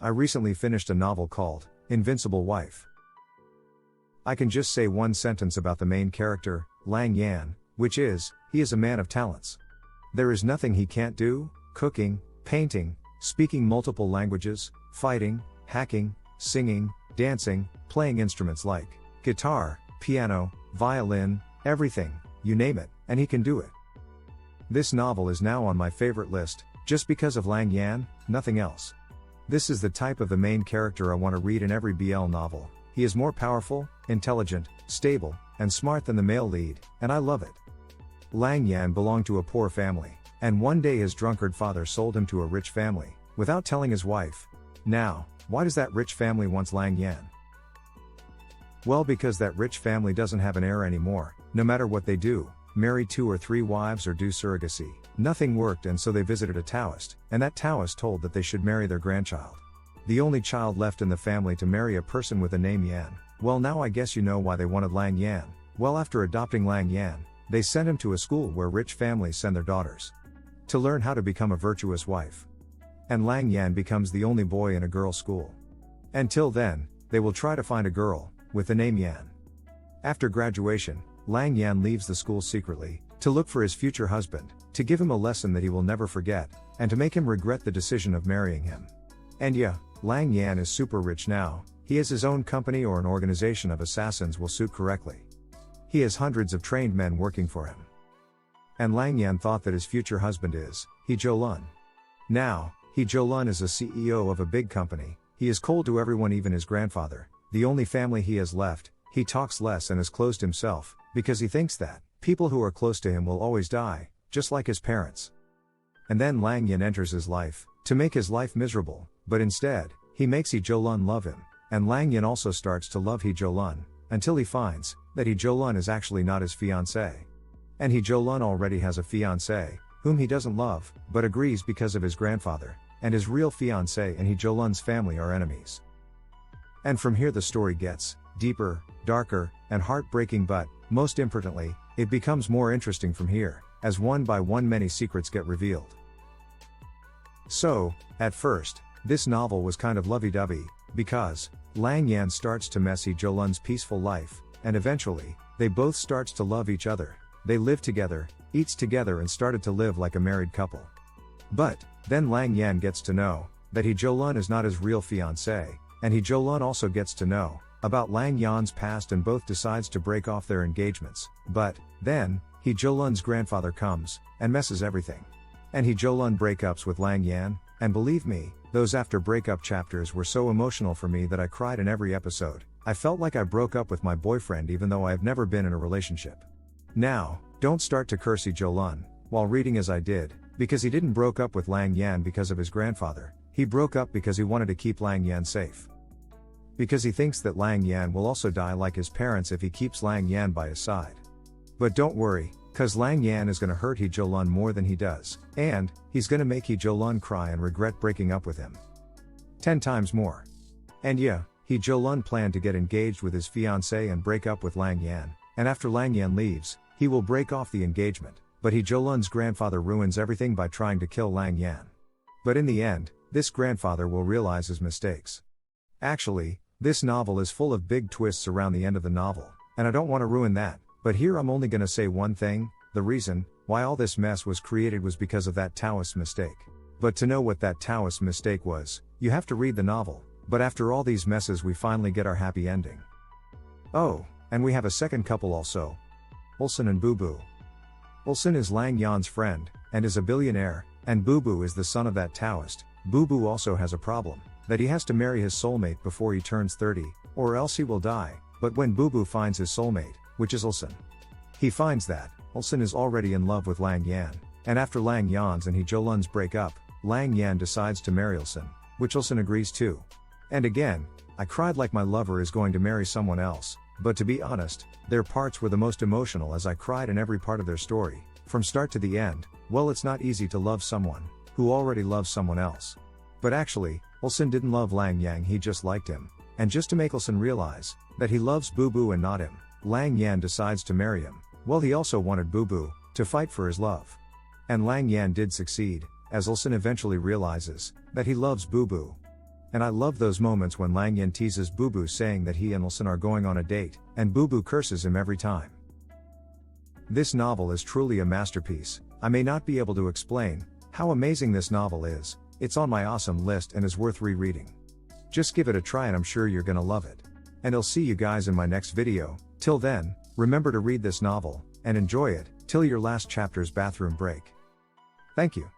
I recently finished a novel called Invincible Wife. I can just say one sentence about the main character, Lang Yan, which is, he is a man of talents. There is nothing he can't do: cooking, painting, speaking multiple languages, fighting, hacking, singing, dancing, playing instruments like guitar, piano, violin, everything, you name it, and he can do it. This novel is now on my favorite list, just because of Lang Yan, nothing else. This is the type of the main character I want to read in every BL novel. He is more powerful, intelligent, stable, and smart than the male lead, and I love it. Lang Yan belonged to a poor family, and one day his drunkard father sold him to a rich family, without telling his wife. Now, why does that rich family want Lang Yan? Well, because that rich family doesn't have an heir anymore. No matter what they do, marry 2 or 3 wives or do surrogacy, nothing worked, and so they visited a Taoist, and that Taoist told that they should marry their grandchild. The only child left in the family to marry a person with a name Yan. Well, now I guess you know why they wanted Lang Yan. Well, after adopting Lang Yan, they sent him to a school where rich families send their daughters to learn how to become a virtuous wife. And Lang Yan becomes the only boy in a girls' school. Until then, they will try to find a girl with the name Yan. After graduation, Lang Yan leaves the school secretly to look for his future husband, to give him a lesson that he will never forget, and to make him regret the decision of marrying him. And yeah, Lang Yan is super rich now. He has his own company, or an organization of assassins will suit correctly. He has hundreds of trained men working for him. And Lang Yan thought that his future husband is Zhoulun. Now, Zhoulun is a CEO of a big company. He is cold to everyone, even his grandfather, the only family he has left. He talks less and has closed himself, because he thinks that people who are close to him will always die, just like his parents. And then Lang Yan enters his life, to make his life miserable, but instead, he makes Zhoulun love him, and Lang Yan also starts to love Zhoulun, until he finds that Zhoulun is actually not his fiancé. And Zhoulun already has a fiancé, whom he doesn't love, but agrees because of his grandfather, and his real fiancé and Zhoulun's family are enemies. And from here the story gets deeper, darker, and heartbreaking, but, most importantly, it becomes more interesting from here, as one by one many secrets get revealed. So, at first, this novel was kind of lovey-dovey, because Lang Yan starts to mess Zhoulun's peaceful life, and eventually, they both starts to love each other. They live together, eats together, and started to live like a married couple. But, then Lang Yan gets to know that Zhoulun is not his real fiancé, and Zhoulun also gets to know about Lang Yan's past, and both decides to break off their engagements. But, then, Zhoulun's grandfather comes, and messes everything. And Zhoulun breakups with Lang Yan, and believe me, those after breakup chapters were so emotional for me that I cried in every episode. I felt like I broke up with my boyfriend even though I have never been in a relationship. Now, don't start to curse Zhoulun while reading as I did, because he didn't broke up with Lang Yan because of his grandfather. He broke up because he wanted to keep Lang Yan safe. Because he thinks that Lang Yan will also die like his parents if he keeps Lang Yan by his side. But don't worry, cause Lang Yan is gonna hurt Zhoulun more than he does, and he's gonna make Zhoulun cry and regret breaking up with him 10 times more. And yeah, Zhoulun planned to get engaged with his fiancée and break up with Lang Yan, and after Lang Yan leaves, he will break off the engagement, but Zhoulun's grandfather ruins everything by trying to kill Lang Yan. But in the end, this grandfather will realize his mistakes. Actually, this novel is full of big twists around the end of the novel, and I don't want to ruin that, but here I'm only gonna say one thing: the reason why all this mess was created was because of that Taoist mistake. But to know what that Taoist mistake was, you have to read the novel. But after all these messes we finally get our happy ending. Oh, and we have a second couple also. Leihson and bubu. Leihson is Lang Yan's friend, and is a billionaire, and bubu is the son of that Taoist. Bubu also has a problem, that he has to marry his soulmate before he turns 30, or else he will die. But when bubu finds his soulmate, which is Leihson, he finds that Leihson is already in love with Lang Yan, and after Lang Yan's and Zhoulun's break up, Lang Yan decides to marry Leihson, which Leihson agrees to. And again, I cried like my lover is going to marry someone else, but to be honest, their parts were the most emotional as I cried in every part of their story, from start to the end. Well, it's not easy to love someone who already loves someone else. But actually, Leihson didn't love Lang Yan, he just liked him. And just to make Leihson realize that he loves bubu and not him, Lang Yan decides to marry him. Well, he also wanted bubu to fight for his love. And Lang Yan did succeed, as Leihson eventually realizes that he loves bubu. And I love those moments when Lang Yan teases Bubu saying that he and leihson are going on a date, and Bubu curses him every time. This novel is truly a masterpiece. I may not be able to explain how amazing this novel is. It's on my awesome list and is worth rereading. Just give it a try and I'm sure you're gonna love it. And I'll see you guys in my next video. Till then, remember to read this novel, and enjoy it, till your last chapter's bathroom break. Thank you.